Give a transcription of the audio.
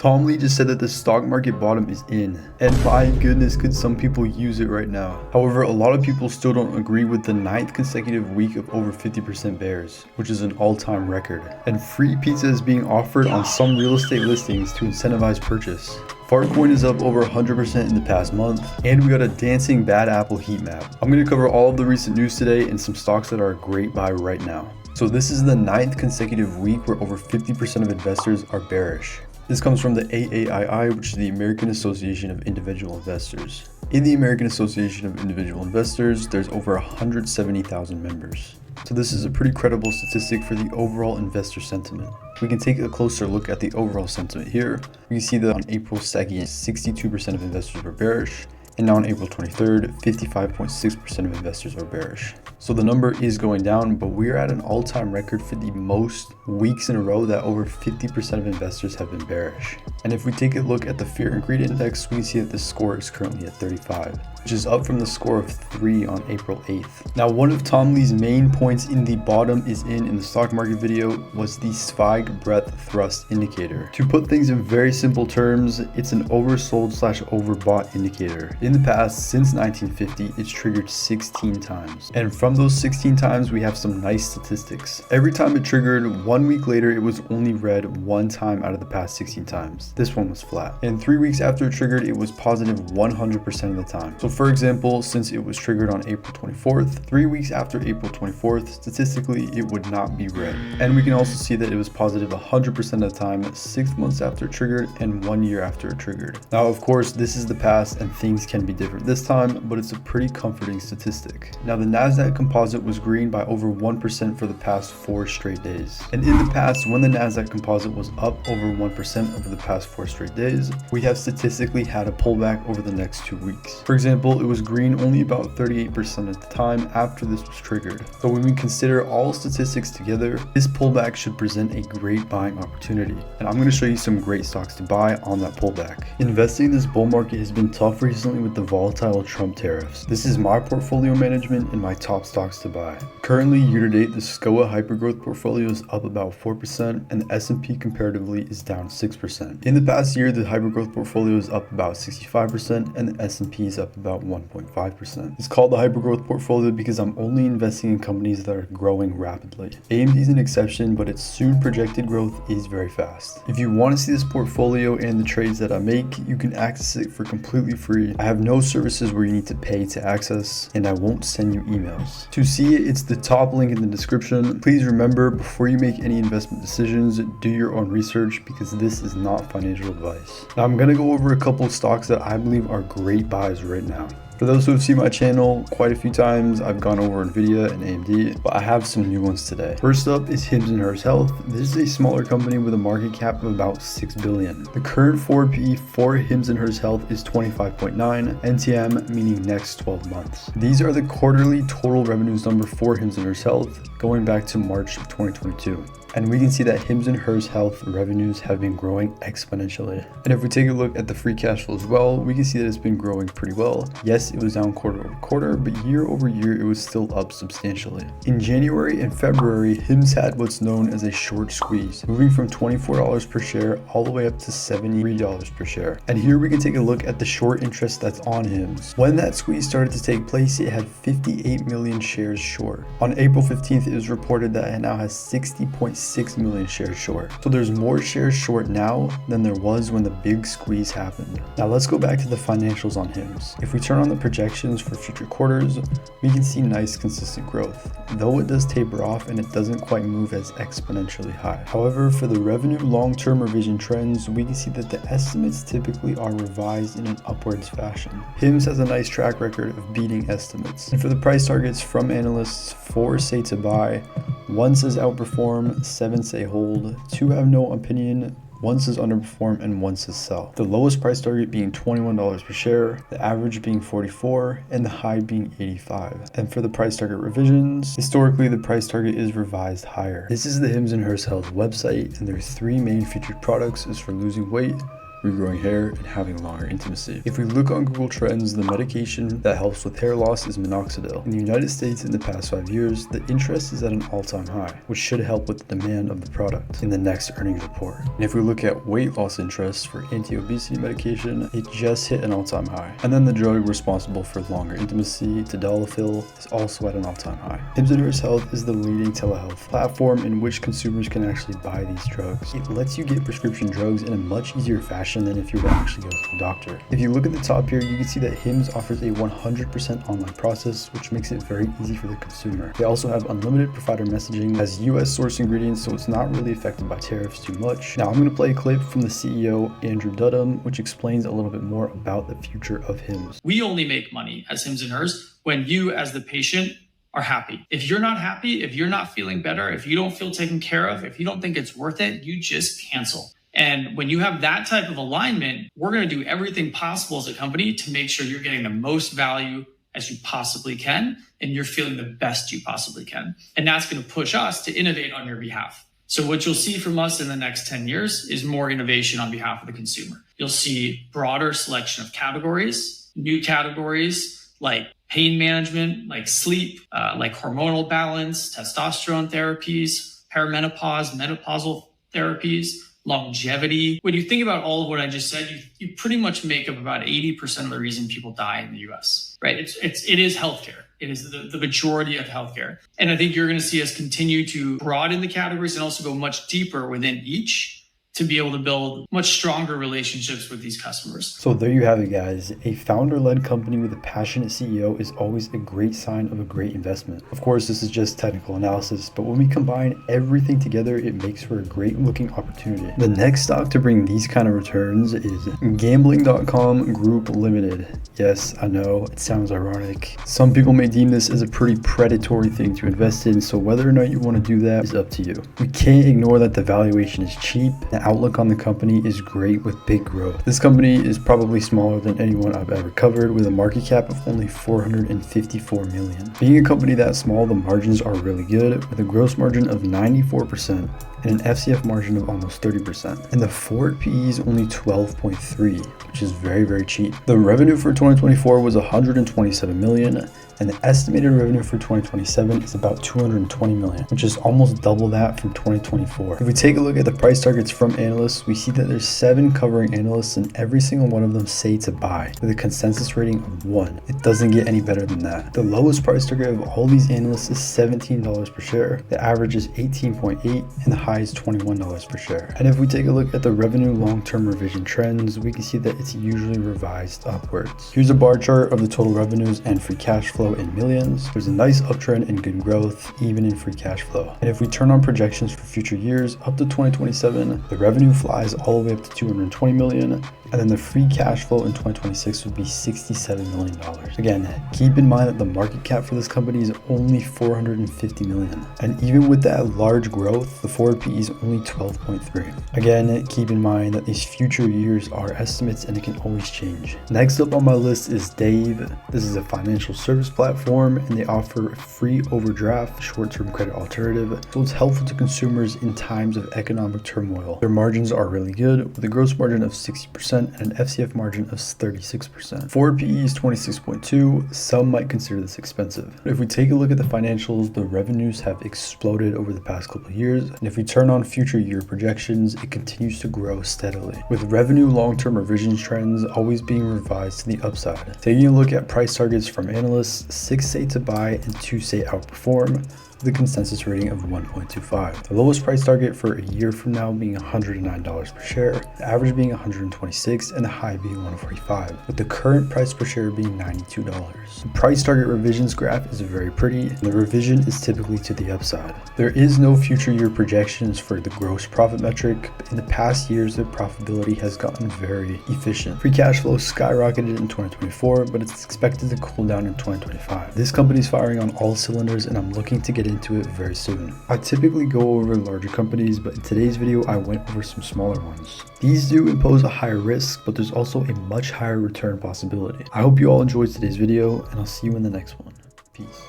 Tom Lee just said that the stock market bottom is in, and my goodness, could some people use it right now. However, a lot of people still don't agree with the 9th consecutive week of over 50% bears, which is an all-time record. And free pizza is being offered on some real estate listings to incentivize purchase. Farcoin is up over 100% in the past month, and we got a dancing bad apple heat map. I'm going to cover all of the recent news today and some stocks that are a great buy right now. So this is the 9th consecutive week where over 50% of investors are bearish. This comes from the AAII, which is the American Association of Individual Investors. In the American Association of Individual Investors, there's over 170,000 members. So this is a pretty credible statistic for the overall investor sentiment. We can take a closer look at the overall sentiment here. We can see that on April 2nd, 62% of investors were bearish. And now on April 23rd, 55.6% of investors are bearish. So the number is going down, but we're at an all-time record for the most weeks in a row that over 50% of investors have been bearish. And if we take a look at the Fear and Greed Index, we can see that the score is currently at 35, which is up from the score of 3 on April 8th. Now, one of Tom Lee's main points in the bottom is in the stock market video was the Zweig breadth thrust indicator. To put things in very simple terms, it's an oversold/overbought indicator. In the past, since 1950, it's triggered 16 times. And from those 16 times, we have some nice statistics. Every time it triggered, 1 week later, it was only red 1 time out of the past 16 times. This one was flat. And 3 weeks after it triggered, it was positive 100% of the time. So for example, since it was triggered on April 24th, 3 weeks after April 24th, statistically, it would not be red. And we can also see that it was positive 100% of the time, 6 months after it triggered and 1 year after it triggered. Now, of course, this is the past and things can be different this time, but it's a pretty comforting statistic. Now, the NASDAQ composite was green by over 1% for the past 4 straight days. And in the past, when the NASDAQ composite was up over 1% over the past 4 straight days, we have statistically had a pullback over the next 2 weeks. For example, it was green only about 38% of the time after this was triggered. So when we consider all statistics together, this pullback should present a great buying opportunity. And I'm going to show you some great stocks to buy on that pullback. Investing in this bull market has been tough recently with the volatile Trump tariffs. This is my portfolio management and my top stocks to buy. Currently, year to date, the SCOA Hypergrowth Portfolio is up about 4% and the S&P comparatively is down 6%. In the past year, the Hypergrowth Portfolio is up about 65% and the S&P is up about 1.5%. It's called the Hypergrowth Portfolio because I'm only investing in companies that are growing rapidly. AMD is an exception, but its soon projected growth is very fast. If you want to see this portfolio and the trades that I make, you can access it for completely free. I have no services where you need to pay to access, and I won't send you emails. To see it, it's the top link in the description. Please remember, before you make any investment decisions, do your own research because this is not financial advice. Now, I'm going to go over a couple of stocks that I believe are great buys right now. For those who have seen my channel quite a few times, I've gone over NVIDIA and AMD, but I have some new ones today. First up is Hims & Hers Health. This is a smaller company with a market cap of about $6 billion. The current forward PE for Hims & Hers Health is 25.9, NTM meaning next 12 months. These are the quarterly total revenues number for Hims & Hers Health going back to March of 2022. And we can see that Hims & Hers Health revenues have been growing exponentially. And if we take a look at the free cash flow as well, we can see that it's been growing pretty well. Yes, it was down quarter over quarter, but year over year, it was still up substantially. In January and February, Hims had what's known as a short squeeze, moving from $24 per share all the way up to $73 per share. And here we can take a look at the short interest that's on Hims. When that squeeze started to take place, it had 58 million shares short. On April 15th, it was reported that it now has 60.6 million shares short. So there's more shares short now than there was when the big squeeze happened. Now let's go back to the financials on Hims. If we turn on the projections for future quarters, we can see nice consistent growth, though it does taper off and it doesn't quite move as exponentially high. However, for the revenue long-term revision trends, we can see that the estimates typically are revised in an upwards fashion. Hims has a nice track record of beating estimates. And for the price targets from analysts, 4 say to buy, 1 says outperform, 7 say hold, 2 have no opinion, 1 says underperform, and 1 says sell. The lowest price target being $21 per share, the average being 44, and the high being 85. And for the price target revisions, historically the price target is revised higher. This is the Hims & Hers Health website, and there's 3 main featured products is for losing weight, regrowing hair, and having longer intimacy. If we look on Google Trends, the medication that helps with hair loss is minoxidil. In the United States in the past 5 years, the interest is at an all-time high, which should help with the demand of the product in the next earnings report. And if we look at weight loss interest for anti-obesity medication, it just hit an all-time high. And then the drug responsible for longer intimacy, tadalafil, is also at an all-time high. Hims & Hers Health is the leading telehealth platform in which consumers can actually buy these drugs. It lets you get prescription drugs in a much easier fashion than if you were to actually go to the doctor. If you look at the top here, you can see that Hims offers a 100% online process, which makes it very easy for the consumer. They also have unlimited provider messaging, has US source ingredients, so it's not really affected by tariffs too much. Now I'm going to play a clip from the CEO, Andrew Dudum, which explains a little bit more about the future of Hims. We only make money as Hims & Hers when you as the patient are happy. If you're not happy, if you're not feeling better, if you don't feel taken care of, if you don't think it's worth it, you just cancel. And when you have that type of alignment, we're going to do everything possible as a company to make sure you're getting the most value as you possibly can, and you're feeling the best you possibly can. And that's going to push us to innovate on your behalf. So what you'll see from us in the next 10 years is more innovation on behalf of the consumer. You'll see broader selection of categories, new categories like pain management, like sleep, like hormonal balance, testosterone therapies, perimenopause, menopausal therapies, longevity. When you think about all of what I just said, you pretty much make up about 80% of the reason people die in the US, right? It is healthcare. It is the majority of healthcare. And I think you're going to see us continue to broaden the categories and also go much deeper within each to be able to build much stronger relationships with these customers. So there you have it, guys. A founder-led company with a passionate CEO is always a great sign of a great investment. Of course, this is just technical analysis, but when we combine everything together, it makes for a great looking opportunity. The next stock to bring these kind of returns is Gambling.com Group Limited. Yes, I know, it sounds ironic. Some people may deem this as a pretty predatory thing to invest in, so whether or not you want to do that is up to you. We can't ignore that the valuation is cheap. The outlook on the company is great with big growth. This company is probably smaller than anyone I've ever covered, with a market cap of only 454 million. Being a company that small, the margins are really good, with a gross margin of 94% and an FCF margin of almost 30%. And the forward PE is only 12.3, which is very, very cheap. The revenue for 2024 was 127 million. And the estimated revenue for 2027 is about 220 million, which is almost double that from 2024. If we take a look at the price targets from analysts, we see that there's 7 covering analysts and every single one of them say to buy with a consensus rating of 1. It doesn't get any better than that. The lowest price target of all these analysts is $17 per share. The average is 18.8 and the high is $21 per share. And if we take a look at the revenue long-term revision trends, we can see that it's usually revised upwards. Here's a bar chart of the total revenues and free cash flow in millions. There's a nice uptrend in good growth, even in free cash flow. And if we turn on projections for future years up to 2027, the revenue flies all the way up to 220 million. And then the free cash flow in 2026 would be $67 million. Again, keep in mind that the market cap for this company is only 450 million. And even with that large growth, the forward PE is only 12.3. Again, keep in mind that these future years are estimates and it can always change. Next up on my list is Dave. This is a financial service platform and they offer a free overdraft short-term credit alternative. So it's helpful to consumers in times of economic turmoil. Their margins are really good with a gross margin of 60% and an FCF margin of 36%. Forward PE is 26.2. Some might consider this expensive. But if we take a look at the financials, the revenues have exploded over the past couple of years. And if we turn on future year projections, it continues to grow steadily, with revenue long-term revision trends always being revised to the upside. Taking a look at price targets from analysts, 6 say to buy and 2 say outperform, with a consensus rating of 1.25. The lowest price target for a year from now being $109 per share, the average being $126, and the high being $145, with the current price per share being $92. The price target revisions graph is very pretty, and the revision is typically to the upside. There is no future year projections for the gross profit metric, but in the past years, their profitability has gotten very efficient. Free cash flow skyrocketed in 2024, but it's expected to cool down in 2025. This company is firing on all cylinders, and I'm looking to get into it very soon. I typically go over larger companies, but in today's video, I went over some smaller ones. These do impose a higher risk, but there's also a much higher return possibility. I hope you all enjoyed today's video, and I'll see you in the next one. Peace.